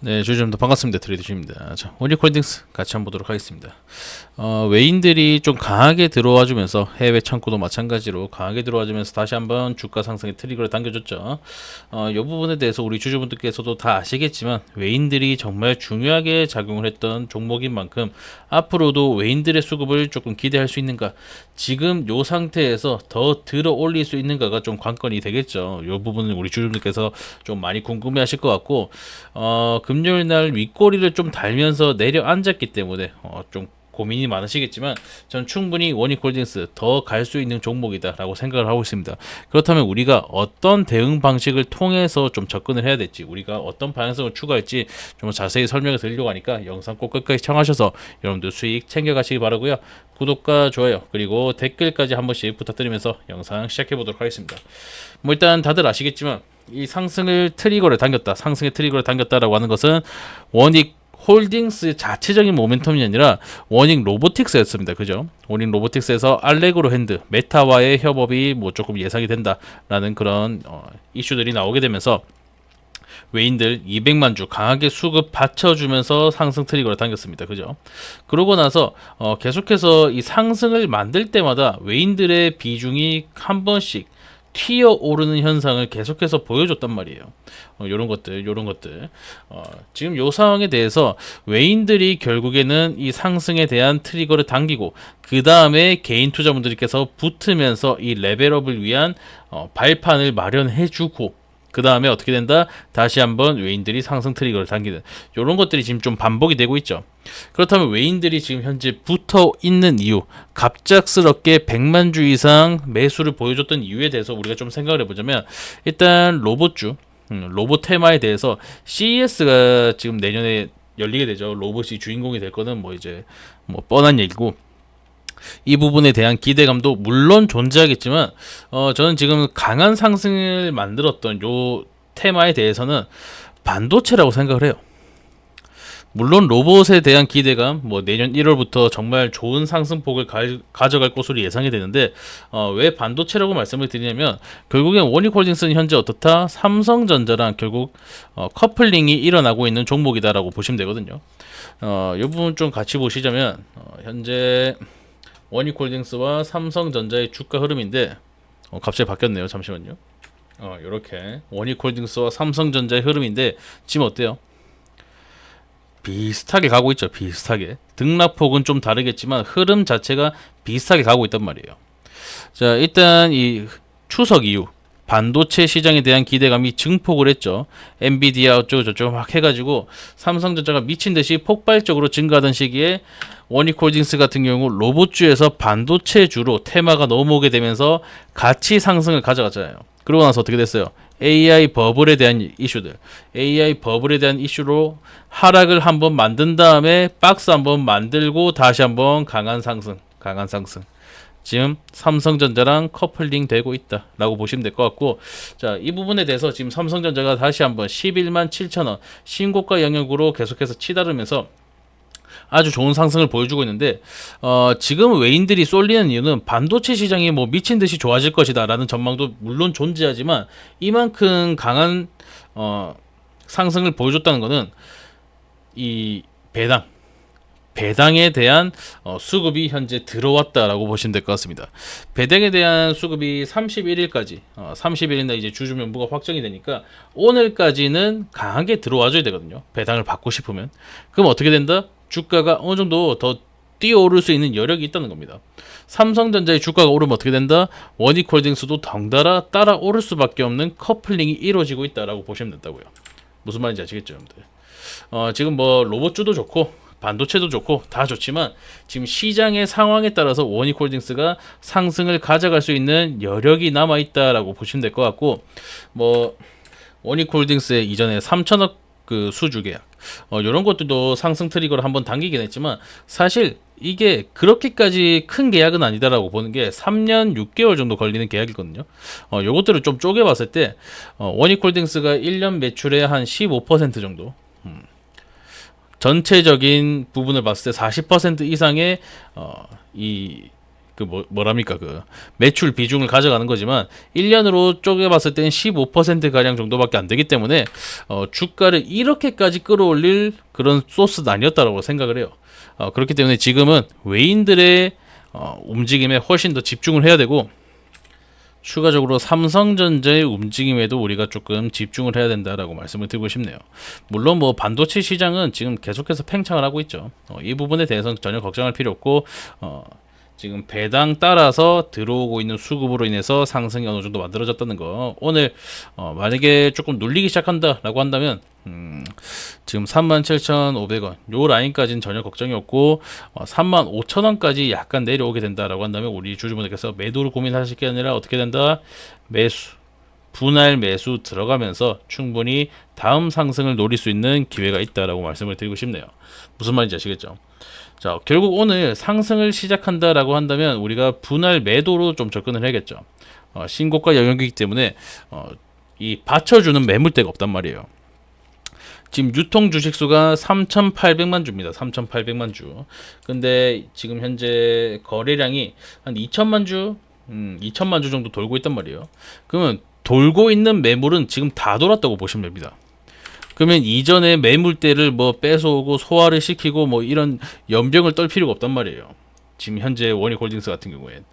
네, 주주님들 반갑습니다. 트레이드주입니다. 자, 오닉홀딩스 같이 한번 보도록 하겠습니다. 외인들이 좀 강하게 들어와주면서 해외 창구도 마찬가지로 강하게 들어와주면서 다시 한번 주가 상승의 트리거를 당겨줬죠. 이 부분에 대해서 우리 주주분들께서도 다 아시겠지만 외인들이 정말 중요하게 작용을 했던 종목인 만큼 앞으로도 외인들의 수급을 조금 기대할 수 있는가, 지금 요 상태에서 더 들어 올릴 수 있는가가 좀 관건이 되겠죠. 이 부분은 우리 주주분들께서 좀 많이 궁금해 하실 것 같고, 금요일 날 윗꼬리를 좀 달면서 내려앉았기 때문에 좀 고민이 많으시겠지만 전 충분히 원익홀딩스 더 갈 수 있는 종목이다 라고 생각을 하고 있습니다. 그렇다면 우리가 어떤 대응 방식을 통해서 좀 접근을 해야 될지, 우리가 어떤 방향성을 추가할지 좀 자세히 설명을 드리려고 하니까 영상 꼭 끝까지 시청하셔서 여러분들 수익 챙겨가시기 바라고요. 구독과 좋아요 그리고 댓글까지 한 번씩 부탁드리면서 영상 시작해 보도록 하겠습니다. 뭐 일단 다들 아시겠지만 이 상승의 트리거를 당겼다라고 하는 것은 원익 홀딩스 자체적인 모멘텀이 아니라 원익 로보틱스였습니다. 그죠? 원익 로보틱스에서 알레그로 핸드, 메타와의 협업이 뭐 조금 예상이 된다라는 그런 이슈들이 나오게 되면서 외인들 200만 주 강하게 수급 받쳐주면서 상승 트리거를 당겼습니다. 그죠? 그러고 나서 계속해서 이 상승을 만들 때마다 외인들의 비중이 한 번씩 튀어 오르는 현상을 계속해서 보여줬단 말이에요. 요런 것들. 지금 요 상황에 대해서 외인들이 결국에는 이 상승에 대한 트리거를 당기고, 그 다음에 개인 투자분들께서 붙으면서 이 레벨업을 위한 발판을 마련해주고, 그 다음에 어떻게 된다? 다시 한번 외인들이 상승 트리거를 당기는 이런 것들이 지금 좀 반복이 되고 있죠. 그렇다면 외인들이 지금 현재 붙어 있는 이유, 갑작스럽게 100만 주 이상 매수를 보여줬던 이유에 대해서 우리가 좀 생각을 해보자면, 일단 로봇주, 로봇 테마에 대해서 CES가 지금 내년에 열리게 되죠. 로봇이 주인공이 될 거는 뭐 이제 뭐 뻔한 얘기고, 이 부분에 대한 기대감도 물론 존재하겠지만 저는 지금 강한 상승을 만들었던 요 테마에 대해서는 반도체라고 생각을 해요. 물론 로봇에 대한 기대감, 뭐 내년 1월부터 정말 좋은 상승폭을 가져갈 것으로 예상이 되는데, 왜 반도체라고 말씀을 드리냐면, 결국엔 원익홀딩스는 현재 어떻다? 삼성전자랑 결국 커플링이 일어나고 있는 종목이다라고 보시면 되거든요. 이 부분 좀 같이 보시자면 현재 원익홀딩스와 삼성전자의 주가 흐름인데, 갑자기 바뀌었네요. 잠시만요. 이렇게 원익홀딩스와 삼성전자의 흐름인데 지금 어때요? 비슷하게 가고 있죠. 비슷하게. 등락폭은 좀 다르겠지만 흐름 자체가 비슷하게 가고 있단 말이에요. 자, 일단 이 추석 이후 반도체 시장에 대한 기대감이 증폭을 했죠. 엔비디아 어쩌고 저쩌고 막 해가지고 삼성전자가 미친듯이 폭발적으로 증가하던 시기에 원익홀딩스 같은 경우 로봇주에서 반도체주로 테마가 넘어오게 되면서 같이 상승을 가져갔잖아요. 그러고 나서 어떻게 됐어요? AI 버블에 대한 이슈들, AI 버블에 대한 이슈로 하락을 한번 만든 다음에 박스 한번 만들고 다시 한번 강한 상승. 지금 삼성전자랑 커플링 되고 있다라고 보시면 될 것 같고, 자, 이 부분에 대해서 지금 삼성전자가 다시 한번 11만 7천 원 신고가 영역으로 계속해서 치달으면서 아주 좋은 상승을 보여주고 있는데, 지금 외인들이 쏠리는 이유는 반도체 시장이 뭐 미친 듯이 좋아질 것이다 라는 전망도 물론 존재하지만, 이만큼 강한 상승을 보여줬다는 것은 이 배당에 대한 수급이 현재 들어왔다라고 보시면 될 것 같습니다. 배당에 대한 수급이 31일까지 30일이나 이제 주주명부가 확정이 되니까 오늘까지는 강하게 들어와줘야 되거든요. 배당을 받고 싶으면. 그럼 어떻게 된다? 주가가 어느 정도 더 뛰어오를 수 있는 여력이 있다는 겁니다. 삼성전자의 주가가 오르면 어떻게 된다? 원익홀딩스도 덩달아 따라 오를 수밖에 없는 커플링이 이루어지고 있다라고 보시면 된다고요. 무슨 말인지 아시겠죠, 여러분들? 지금 뭐 로봇주도 좋고 반도체도 좋고 다 좋지만 지금 시장의 상황에 따라서 원익홀딩스가 상승을 가져갈 수 있는 여력이 남아 있다라고 보시면 될 것 같고, 뭐 원익홀딩스의 이전에 3천억 그 수주 계약 이런 것들도 상승 트리거를 한번 당기긴 했지만, 사실 이게 그렇게까지 큰 계약은 아니다라고 보는 게 3년 6개월 정도 걸리는 계약이거든요. 요것들을 좀 쪼개봤을 때 원익홀딩스가 1년 매출의 한 15% 정도, 전체적인 부분을 봤을 때 40% 이상의 이 뭐랍니까 그 매출 비중을 가져가는 거지만 1년으로 쪼개봤을 때는 15% 가량 정도밖에 안 되기 때문에 주가를 이렇게까지 끌어올릴 그런 소스는 아니었다라고 생각을 해요. 그렇기 때문에 지금은 외인들의 움직임에 훨씬 더 집중을 해야 되고, 추가적으로 삼성전자의 움직임에도 우리가 조금 집중을 해야 된다라고 말씀을 드리고 싶네요. 물론 뭐 반도체 시장은 지금 계속해서 팽창을 하고 있죠. 이 부분에 대해서는 전혀 걱정할 필요 없고, 지금 배당 따라서 들어오고 있는 수급으로 인해서 상승이 어느 정도 만들어졌다는 거. 오늘 만약에 조금 눌리기 시작한다라고 한다면 지금 37,500원 요 라인까지는 전혀 걱정이 없고 35,000원까지 약간 내려오게 된다라고 한다면 우리 주주분들께서 매도를 고민하실 게 아니라 어떻게 된다? 매수, 분할 매수 들어가면서 충분히 다음 상승을 노릴 수 있는 기회가 있다라고 말씀을 드리고 싶네요. 무슨 말인지 아시겠죠? 자, 결국 오늘 상승을 시작한다라고 한다면 우리가 분할 매도로 좀 접근을 해야겠죠. 신고가 영역이기 때문에 이 받쳐주는 매물대가 없단 말이에요. 지금 유통 주식수가 3,800만 주입니다. 3,800만 주. 근데 지금 현재 거래량이 한 2천만 주, 2천만 주 정도 돌고 있단 말이에요. 그러면 돌고 있는 매물은 지금 다 돌았다고 보시면 됩니다. 그러면 이전에 매물대를 뭐 뺏어오고 소화를 시키고 뭐 이런 연병을 떨 필요가 없단 말이에요. 지금 현재 원익홀딩스 같은 경우엔.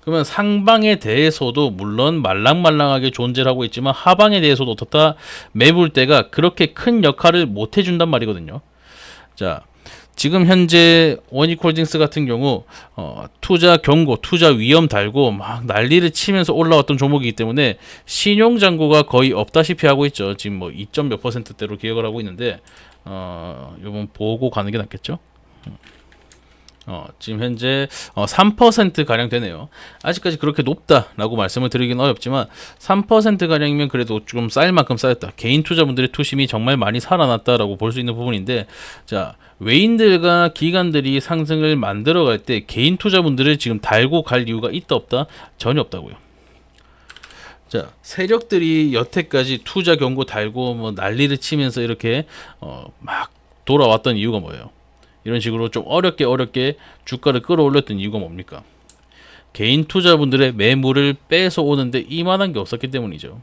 그러면 상방에 대해서도 물론 말랑말랑하게 존재를 하고 있지만 하방에 대해서도 어떻다? 매물대가 그렇게 큰 역할을 못 해준단 말이거든요. 자, 지금 현재 원익홀딩스 같은 경우 투자 경고, 투자 위험 달고 막 난리를 치면서 올라왔던 종목이기 때문에 신용 잔고가 거의 없다시피 하고 있죠. 지금 뭐 2점 몇 %대로 기억을 하고 있는데 이번 보고 가는 게 낫겠죠. 지금 현재 3% 가량 되네요. 아직까지 그렇게 높다라고 말씀을 드리긴 어렵지만 3% 가량이면 그래도 좀 쌓일 만큼 쌓였다. 개인 투자분들의 투심이 정말 많이 살아났다라고 볼 수 있는 부분인데, 자, 외인들과 기관들이 상승을 만들어갈 때 개인 투자분들을 지금 달고 갈 이유가 있다 없다? 전혀 없다고요. 자, 세력들이 여태까지 투자 경고 달고 뭐 난리를 치면서 이렇게 막 돌아왔던 이유가 뭐예요? 이런 식으로 좀 어렵게 주가를 끌어올렸던 이유가 뭡니까? 개인 투자분들의 매물을 뺏어오는데 이만한 게 없었기 때문이죠.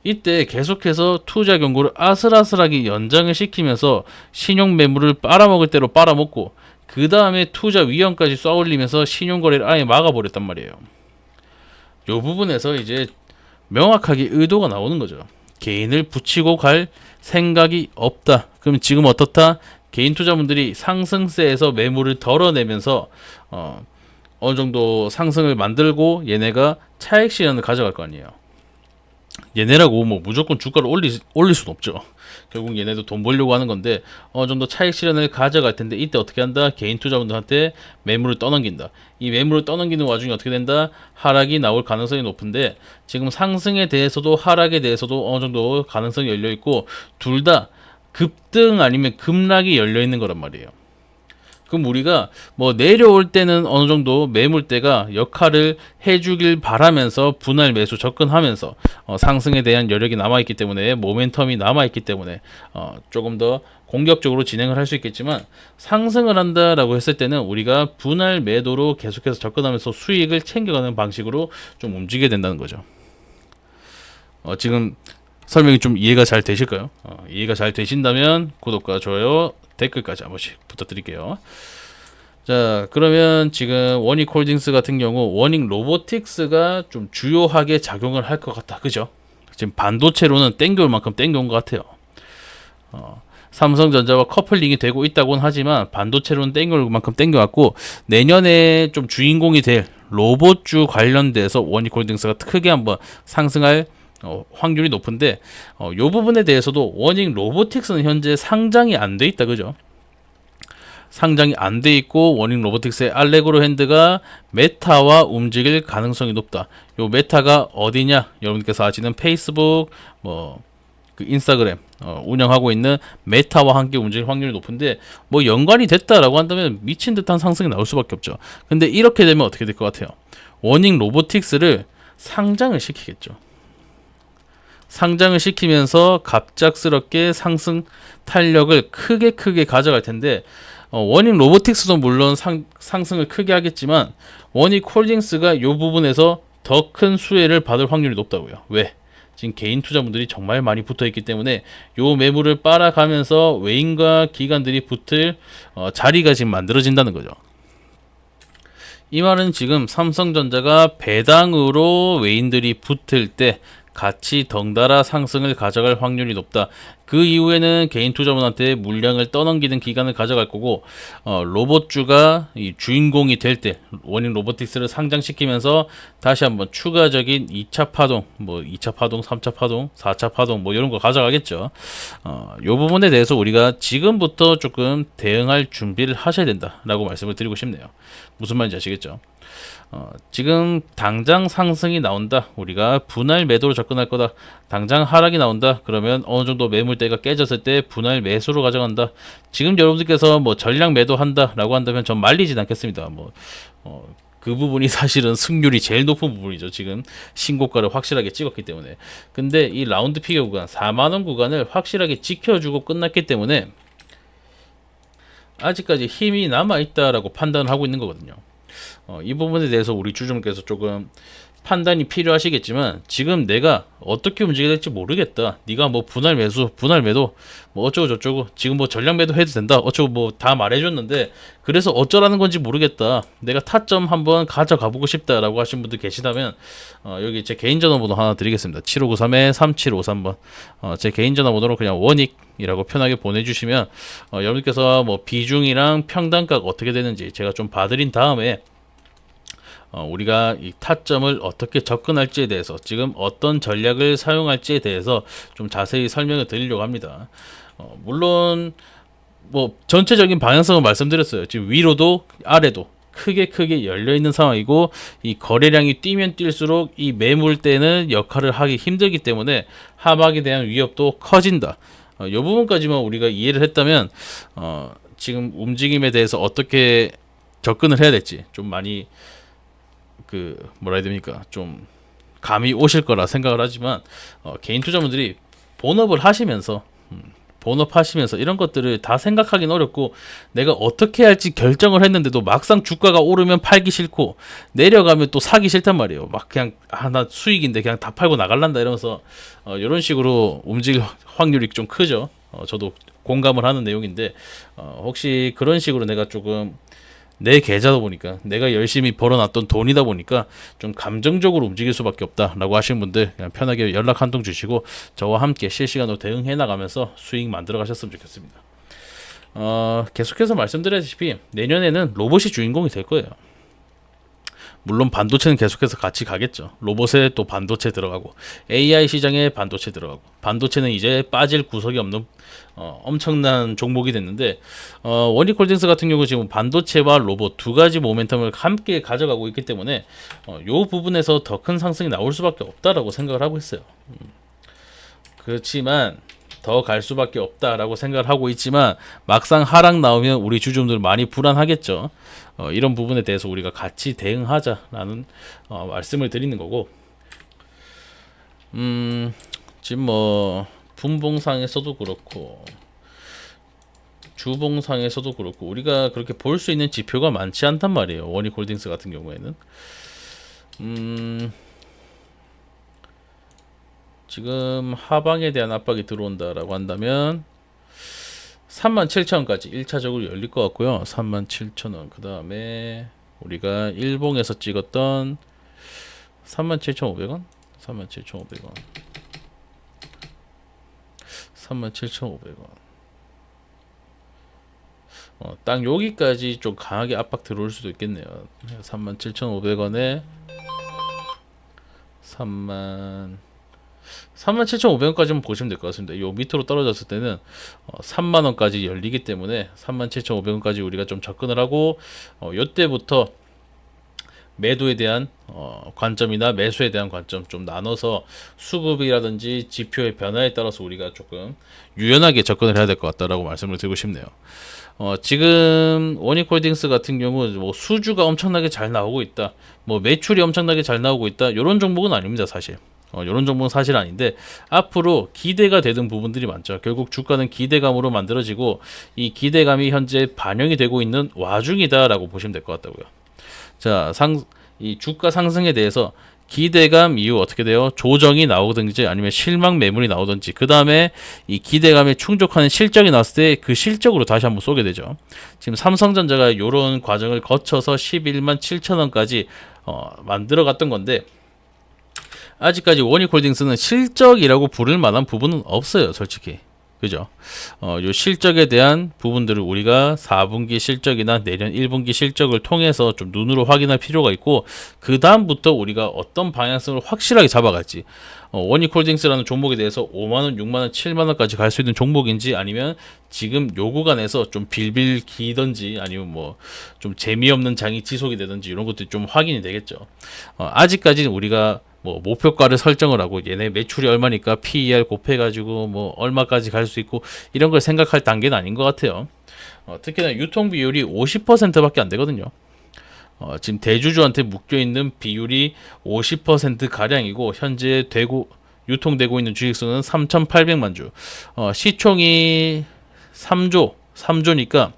이때 계속해서 투자 경고를 아슬아슬하게 연장을 시키면서 신용 매물을 빨아먹을 대로 빨아먹고 그 다음에 투자 위험까지 쏘아올리면서 신용 거래를 아예 막아버렸단 말이에요. 이 부분에서 이제 명확하게 의도가 나오는 거죠. 개인을 붙이고 갈 생각이 없다. 그럼 지금 어떻다? 개인 투자분들이 상승세에서 매물을 덜어내면서 어느 정도 상승을 만들고 얘네가 차익 실현을 가져갈 거 아니에요. 얘네라고 뭐 무조건 주가를 올릴 수는 없죠. 결국 얘네도 돈 벌려고 하는 건데 어느 정도 차익 실현을 가져갈 텐데 이때 어떻게 한다? 개인 투자분들한테 매물을 떠넘긴다. 이 매물을 떠넘기는 와중에 어떻게 된다? 하락이 나올 가능성이 높은데 지금 상승에 대해서도 하락에 대해서도 어느 정도 가능성이 열려 있고 둘 다 급등 아니면 급락이 열려 있는 거란 말이에요. 그럼 우리가 뭐 내려올 때는 어느 정도 매물대가 역할을 해주길 바라면서 분할 매수 접근하면서 상승에 대한 여력이 남아있기 때문에 모멘텀이 남아있기 때문에 조금 더 공격적으로 진행을 할 수 있겠지만 상승을 한다라고 했을 때는 우리가 분할 매도로 계속해서 접근하면서 수익을 챙겨가는 방식으로 좀 움직여야 된다는 거죠. 지금 설명이 좀 이해가 잘 되실까요? 이해가 잘 되신다면 구독과 좋아요, 댓글까지 한 번씩 부탁드릴게요. 자, 그러면 지금 원익홀딩스 같은 경우 원익 로보틱스가 좀 주요하게 작용을 할 것 같다. 그죠? 지금 반도체로는 땡겨올 만큼 땡겨온 것 같아요. 삼성전자와 커플링이 되고 있다고는 하지만 반도체로는 땡겨올 만큼 땡겨왔고 내년에 좀 주인공이 될 로봇주 관련돼서 원익홀딩스가 크게 한번 상승할 확률이 높은데 이 부분에 대해서도 원익 로보틱스는 현재 상장이 안 돼 있다. 그죠? 상장이 안 돼 있고 원익 로보틱스의 알레그로 핸드가 메타와 움직일 가능성이 높다. 요 메타가 어디냐? 여러분께서 아시는 페이스북, 그 인스타그램 운영하고 있는 메타와 함께 움직일 확률이 높은데 뭐 연관이 됐다라고 한다면 미친 듯한 상승이 나올 수밖에 없죠. 근데 이렇게 되면 어떻게 될 것 같아요? 원익 로보틱스를 상장을 시키겠죠. 상장을 시키면서 갑작스럽게 상승 탄력을 크게 가져갈 텐데 원익 로보틱스도 물론 상승을 크게 하겠지만 원익 홀딩스가 이 부분에서 더 큰 수혜를 받을 확률이 높다고요. 왜? 지금 개인 투자분들이 정말 많이 붙어 있기 때문에 요 매물을 빨아가면서 외인과 기관들이 붙을 자리가 지금 만들어진다는 거죠. 이 말은 지금 삼성전자가 배당으로 외인들이 붙을 때 같이 덩달아 상승을 가져갈 확률이 높다. 그 이후에는 개인 투자분한테 물량을 떠넘기는 기간을 가져갈 거고, 로봇주가 이 주인공이 될 때 원인 로보틱스를 상장시키면서 다시 한번 추가적인 2차 파동, 뭐 2차 파동, 3차 파동, 4차 파동 뭐 이런 거 가져가겠죠. 이 부분에 대해서 우리가 지금부터 조금 대응할 준비를 하셔야 된다라고 말씀을 드리고 싶네요. 무슨 말인지 아시겠죠? 지금 당장 상승이 나온다. 우리가 분할 매도로 접근할 거다. 당장 하락이 나온다. 그러면 어느 정도 매물대가 깨졌을 때 분할 매수로 가져간다. 지금 여러분들께서 뭐 전량 매도한다라고 한다면 전 말리진 않겠습니다. 그 부분이 사실은 승률이 제일 높은 부분이죠. 지금 신고가를 확실하게 찍었기 때문에. 근데 이 라운드 피겨 구간 4만원 구간을 확실하게 지켜주고 끝났기 때문에 아직까지 힘이 남아있다라고 판단을 하고 있는 거거든요. 이 부분에 대해서 우리 주주님께서 조금 판단이 필요하시겠지만 지금 내가 어떻게 움직여야 될지 모르겠다. 네가 뭐 분할 매수, 분할 매도 뭐 어쩌고 저쩌고 지금 뭐 전량 매도 해도 된다. 어쩌고 뭐 다 말해줬는데 그래서 어쩌라는 건지 모르겠다. 내가 타점 한번 가져가 보고 싶다라고 하신 분들 계시다면 여기 제 개인 전화번호 하나 드리겠습니다. 7593-3753번 제 개인 전화번호로 그냥 원익이라고 편하게 보내주시면 여러분께서 뭐 비중이랑 평단가가 어떻게 되는지 제가 좀 봐드린 다음에 우리가 이 타점을 어떻게 접근할지에 대해서 지금 어떤 전략을 사용할지에 대해서 좀 자세히 설명을 드리려고 합니다. 물론 뭐 전체적인 방향성을 말씀드렸어요. 지금 위로도 아래도 크게 열려 있는 상황이고 이 거래량이 뛰면 뛸수록 이 매물대는 역할을 하기 힘들기 때문에 하락에 대한 위협도 커진다. 이 부분까지만 우리가 이해를 했다면 지금 움직임에 대해서 어떻게 접근을 해야 될지 좀 많이 뭐라 해야 됩니까? 좀 감이 오실 거라 생각을 하지만 개인 투자분들이 본업을 하시면서 이런 것들을 다 생각하기는 어렵고 내가 어떻게 할지 결정을 했는데도 막상 주가가 오르면 팔기 싫고 내려가면 또 사기 싫단 말이에요. 막 그냥 나 수익인데 그냥 다 팔고 나갈란다 이러면서 이런 식으로 움직일 확률이 좀 크죠. 저도 공감을 하는 내용인데 혹시 그런 식으로 내가 조금 내 계좌다 보니까 내가 열심히 벌어놨던 돈이다 보니까 좀 감정적으로 움직일 수밖에 없다라고 하시는 분들 그냥 편하게 연락 한 통 주시고 저와 함께 실시간으로 대응해 나가면서 수익 만들어 가셨으면 좋겠습니다. 계속해서 말씀드렸다시피 내년에는 로봇이 주인공이 될 거예요. 물론 반도체는 계속해서 같이 가겠죠. 로봇에 또 반도체 들어가고 AI 시장에 반도체 들어가고 반도체는 이제 빠질 구석이 없는 엄청난 종목이 됐는데 원익홀딩스 같은 경우 지금 반도체와 로봇 두 가지 모멘텀을 함께 가져가고 있기 때문에 이 부분에서 더 큰 상승이 나올 수밖에 없다라고 생각을 하고 있어요. 그렇지만 더 갈 수밖에 없다라고 생각을 하고 있지만 막상 하락 나오면 우리 주주분들 많이 불안하겠죠. 이런 부분에 대해서 우리가 같이 대응하자라는 말씀을 드리는 거고 지금 뭐 분봉상에서도 그렇고 주봉상에서도 그렇고 우리가 그렇게 볼 수 있는 지표가 많지 않단 말이에요. 원익홀딩스 같은 경우에는 지금 하방에 대한 압박이 들어온다라고 한다면 37,000원까지 1차적으로 열릴 것 같고요. 37,000원. 그 다음에 우리가 일봉에서 찍었던 37,500원? 37,500원. 37,500원. 딱 여기까지 좀 강하게 압박 들어올 수도 있겠네요. 37,500원에 37,500원까지만 보시면 될 것 같습니다. 요 밑으로 떨어졌을 때는 3만원까지 열리기 때문에 37,500원까지 우리가 좀 접근을 하고 요때부터 매도에 대한 관점이나 매수에 대한 관점 좀 나눠서 수급이라든지 지표의 변화에 따라서 우리가 조금 유연하게 접근을 해야 될 것 같다라고 말씀을 드리고 싶네요. 지금 원익홀딩스 같은 경우 뭐 수주가 엄청나게 잘 나오고 있다, 뭐 매출이 엄청나게 잘 나오고 있다, 이런 종목은 아닙니다. 사실 이런 정보는 사실 아닌데 앞으로 기대가 되는 부분들이 많죠. 결국 주가는 기대감으로 만들어지고 이 기대감이 현재 반영이 되고 있는 와중이다라고 보시면 될 것 같다고요. 자, 이 주가 상승에 대해서 기대감 이후 어떻게 돼요? 조정이 나오든지 아니면 실망 매물이 나오든지 그 다음에 이 기대감에 충족하는 실적이 나왔을 때 그 실적으로 다시 한번 쏘게 되죠. 지금 삼성전자가 이런 과정을 거쳐서 11만 7천 원까지 만들어 갔던 건데 아직까지 원익홀딩스는 실적이라고 부를 만한 부분은 없어요, 솔직히. 그죠? 요 실적에 대한 부분들을 우리가 4분기 실적이나 내년 1분기 실적을 통해서 좀 눈으로 확인할 필요가 있고, 그 다음부터 우리가 어떤 방향성을 확실하게 잡아갈지, 원익홀딩스라는 종목에 대해서 5만원, 6만원, 7만원까지 갈 수 있는 종목인지, 아니면 지금 요 구간에서 좀 빌빌 기던지, 아니면 뭐 좀 재미없는 장이 지속이 되든지, 이런 것들이 좀 확인이 되겠죠. 아직까지는 우리가 뭐 목표가를 설정을 하고 얘네 매출이 얼마니까 PER 곱해가지고 뭐 얼마까지 갈 수 있고 이런 걸 생각할 단계는 아닌 것 같아요. 특히나 유통 비율이 50%밖에 안 되거든요. 지금 대주주한테 묶여 있는 비율이 50% 가량이고 현재 유통되고 있는 주식수는 3,800만 주. 시총이 3조니까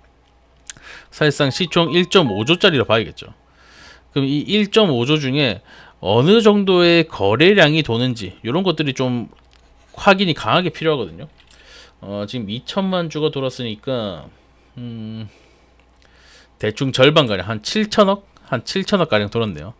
사실상 시총 1.5조짜리라 봐야겠죠. 그럼 이 1.5조 중에 어느 정도의 거래량이 도는지 이런 것들이 좀 확인이 강하게 필요하거든요. 지금 2천만 주가 돌았으니까 대충 절반가량 한 7천억? 한 7천억 가량 돌았네요.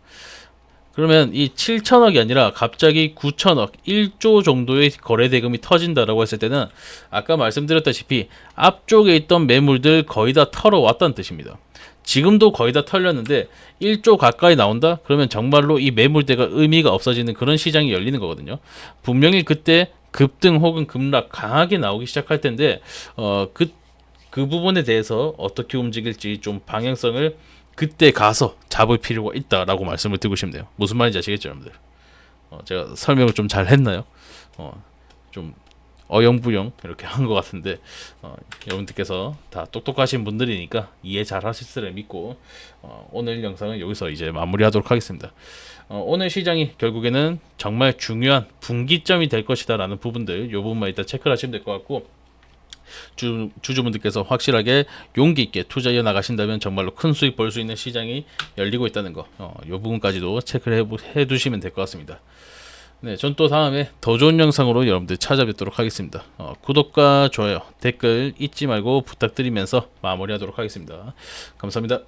그러면 이 7천억이 아니라 갑자기 9천억, 1조 정도의 거래 대금이 터진다라고 했을 때는 아까 말씀드렸다시피 앞쪽에 있던 매물들 거의 다 털어왔다는 뜻입니다. 지금도 거의 다 털렸는데 1조 가까이 나온다? 그러면 정말로 이 매물대가 의미가 없어지는 그런 시장이 열리는 거거든요. 분명히 그때 급등 혹은 급락 강하게 나오기 시작할 텐데 그 부분에 대해서 어떻게 움직일지 좀 방향성을 그때 가서 잡을 필요가 있다라고 말씀을 드리고 싶네요. 무슨 말인지 아시겠죠, 여러분들? 제가 설명을 좀 잘 했나요? 좀 어영부영 이렇게 한 것 같은데 여러분들께서 다 똑똑하신 분들이니까 이해 잘 하실 믿고 오늘 영상은 여기서 이제 마무리하도록 하겠습니다. 오늘 시장이 결국에는 정말 중요한 분기점이 될 것이다 라는 부분들, 이 부분만 일단 체크를 하시면 될 것 같고, 주주분들께서 확실하게 용기 있게 투자해 나가신다면 정말로 큰 수익 벌 수 있는 시장이 열리고 있다는 거, 이 부분까지도 체크를 해 두시면 될 것 같습니다. 네, 전 또 다음에 더 좋은 영상으로 여러분들 찾아뵙도록 하겠습니다. 구독과 좋아요, 댓글 잊지 말고 부탁드리면서 마무리하도록 하겠습니다. 감사합니다.